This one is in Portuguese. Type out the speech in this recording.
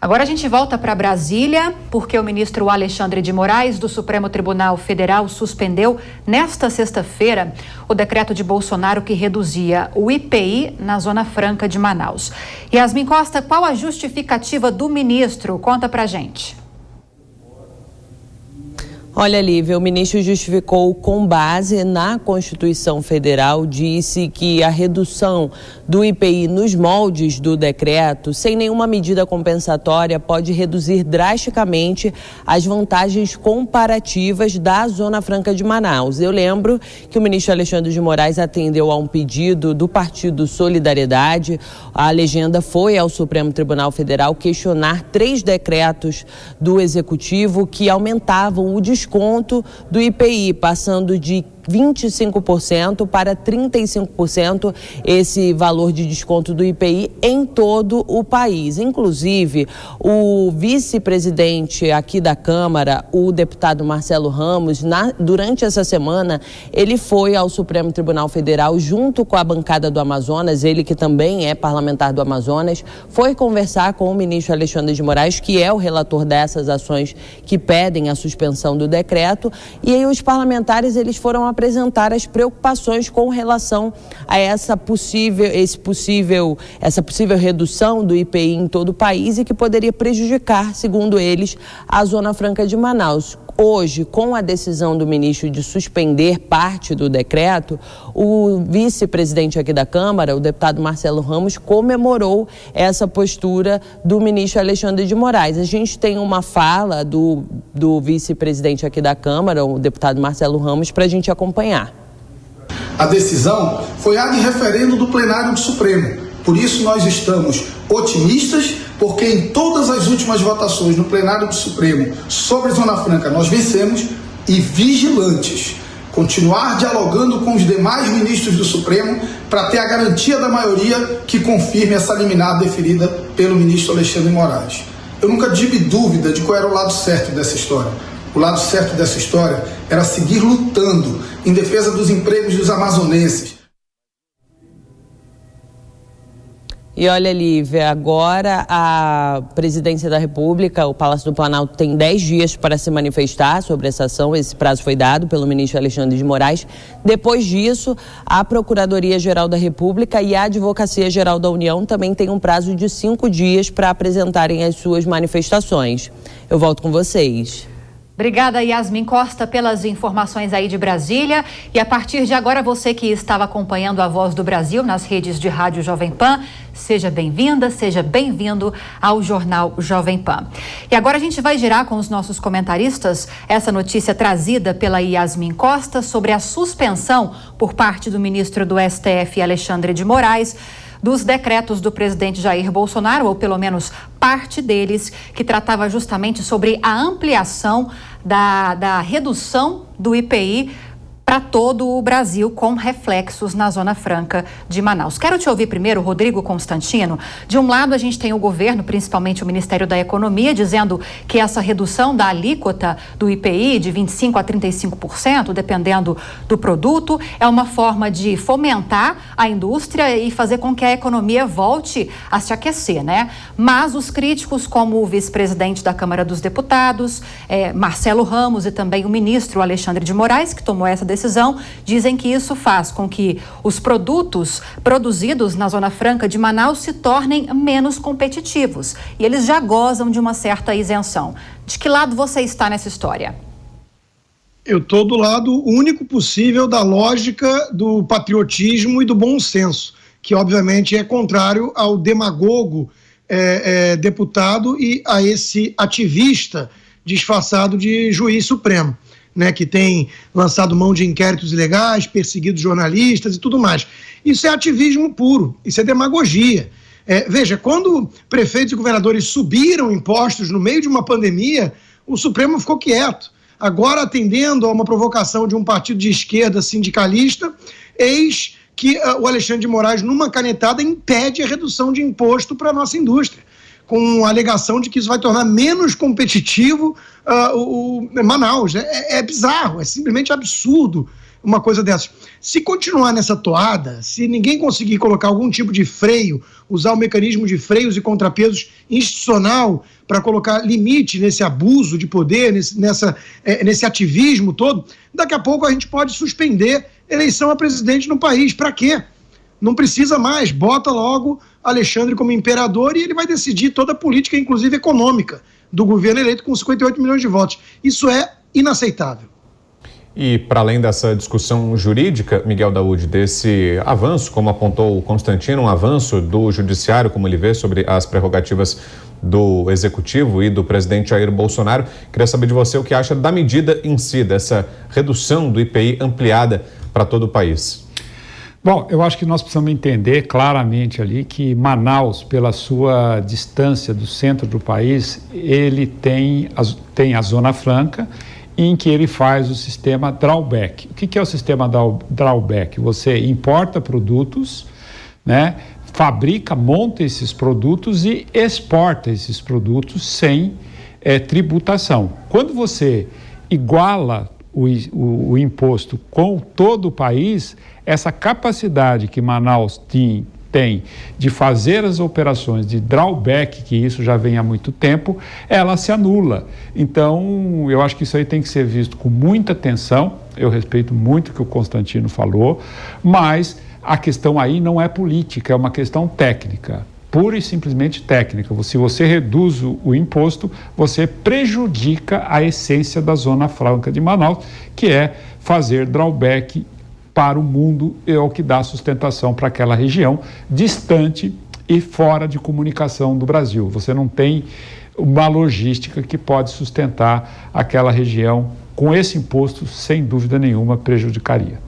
Agora a gente volta para Brasília, porque o ministro Alexandre de Moraes, do Supremo Tribunal Federal, suspendeu nesta sexta-feira o decreto de Bolsonaro que reduzia o IPI na Zona Franca de Manaus. Yasmin Costa, qual a justificativa do ministro? Conta pra gente. Olha, Lívia, o ministro justificou com base na Constituição Federal, disse que a redução do IPI nos moldes do decreto, sem nenhuma medida compensatória, pode reduzir drasticamente as vantagens comparativas da Zona Franca de Manaus. Eu lembro que o ministro Alexandre de Moraes atendeu a um pedido do Partido Solidariedade. A legenda foi ao Supremo Tribunal Federal questionar 3 decretos do Executivo que aumentavam o desconto do IPI, passando de 25% para 35% esse valor de desconto do IPI em todo o país. Inclusive, o vice-presidente aqui da Câmara, o deputado Marcelo Ramos, durante essa semana, ele foi ao Supremo Tribunal Federal junto com a bancada do Amazonas, ele que também é parlamentar do Amazonas, foi conversar com o ministro Alexandre de Moraes, que é o relator dessas ações que pedem a suspensão do decreto, e aí os parlamentares eles foram apresentar as preocupações com relação a essa possível redução do IPI em todo o país e que poderia prejudicar, segundo eles, a Zona Franca de Manaus. Hoje, com a decisão do ministro de suspender parte do decreto, o vice-presidente aqui da Câmara, o deputado Marcelo Ramos, comemorou essa postura do ministro Alexandre de Moraes. A gente tem uma fala do vice-presidente aqui da Câmara, o deputado Marcelo Ramos, para a gente acompanhar. A decisão foi ad referendo do plenário do Supremo. Por isso nós estamos otimistas, porque em todas as últimas votações no plenário do Supremo sobre Zona Franca nós vencemos, e vigilantes. Continuar dialogando com os demais ministros do Supremo para ter a garantia da maioria que confirme essa liminar deferida pelo ministro Alexandre de Moraes. Eu nunca tive dúvida de qual era o lado certo dessa história. O lado certo dessa história era seguir lutando em defesa dos empregos dos amazonenses. E olha, Lívia, agora a Presidência da República, o Palácio do Planalto, tem 10 dias para se manifestar sobre essa ação. Esse prazo foi dado pelo ministro Alexandre de Moraes. Depois disso, a Procuradoria-Geral da República e a Advocacia-Geral da União também têm um prazo de 5 dias para apresentarem as suas manifestações. Eu volto com vocês. Obrigada, Yasmin Costa, pelas informações aí de Brasília. E a partir de agora, você que estava acompanhando a Voz do Brasil nas redes de rádio Jovem Pan, seja bem-vinda, seja bem-vindo ao Jornal Jovem Pan. E agora a gente vai girar com os nossos comentaristas essa notícia trazida pela Yasmin Costa sobre a suspensão por parte do ministro do STF, Alexandre de Moraes, dos decretos do presidente Jair Bolsonaro, ou pelo menos parte deles, que tratava justamente sobre a ampliação da redução do IPI para todo o Brasil, com reflexos na Zona Franca de Manaus. Quero te ouvir primeiro, Rodrigo Constantino. De um lado, a gente tem o governo, principalmente o Ministério da Economia, dizendo que essa redução da alíquota do IPI de 25% a 35%, dependendo do produto, é uma forma de fomentar a indústria e fazer com que a economia volte a se aquecer, né? Mas os críticos, como o vice-presidente da Câmara dos Deputados, Marcelo Ramos, e também o ministro Alexandre de Moraes, que tomou essa decisão, dizem que isso faz com que os produtos produzidos na Zona Franca de Manaus se tornem menos competitivos. E eles já gozam de uma certa isenção. De que lado você está nessa história? Eu estou do lado único possível da lógica do patriotismo e do bom senso, que obviamente é contrário ao demagogo deputado e a esse ativista disfarçado de juiz supremo, né, que tem lançado mão de inquéritos ilegais, perseguido jornalistas e tudo mais. Isso é ativismo puro, isso é demagogia. Veja, quando prefeitos e governadores subiram impostos no meio de uma pandemia, o Supremo ficou quieto. Agora, atendendo a uma provocação de um partido de esquerda sindicalista, eis que o Alexandre de Moraes, numa canetada, impede a redução de imposto para a nossa indústria, com a alegação de que isso vai tornar menos competitivo o Manaus. É bizarro, é simplesmente absurdo uma coisa dessas. Se continuar nessa toada, se ninguém conseguir colocar algum tipo de freio, usar o mecanismo de freios e contrapesos institucional para colocar limite nesse abuso de poder, nesse ativismo todo, daqui a pouco a gente pode suspender eleição a presidente no país. Para quê? Não precisa mais, bota logo Alexandre como imperador e ele vai decidir toda a política, inclusive econômica, do governo eleito com 58 milhões de votos. Isso é inaceitável. E para além dessa discussão jurídica, Miguel Daúde, desse avanço, como apontou o Constantino, um avanço do judiciário, como ele vê, sobre as prerrogativas do executivo e do presidente Jair Bolsonaro, queria saber de você o que acha da medida em si, dessa redução do IPI ampliada para todo o país. Bom, eu acho que nós precisamos entender claramente ali que Manaus, pela sua distância do centro do país, ele tem a Zona Franca, em que ele faz o sistema drawback. O que é o sistema drawback? Você importa produtos, né, fabrica, monta esses produtos e exporta esses produtos sem tributação. Quando você iguala o imposto com todo o país, essa capacidade que Manaus tem de fazer as operações de drawback, que isso já vem há muito tempo, ela se anula. Então, eu acho que isso aí tem que ser visto com muita atenção. Eu respeito muito o que o Constantino falou, mas a questão aí não é política, é uma questão técnica, pura e simplesmente técnica. Se você reduz o imposto, você prejudica a essência da Zona Franca de Manaus, que é fazer drawback para o mundo, é o que dá sustentação para aquela região distante e fora de comunicação do Brasil. Você não tem uma logística que pode sustentar aquela região. Com esse imposto, sem dúvida nenhuma, prejudicaria.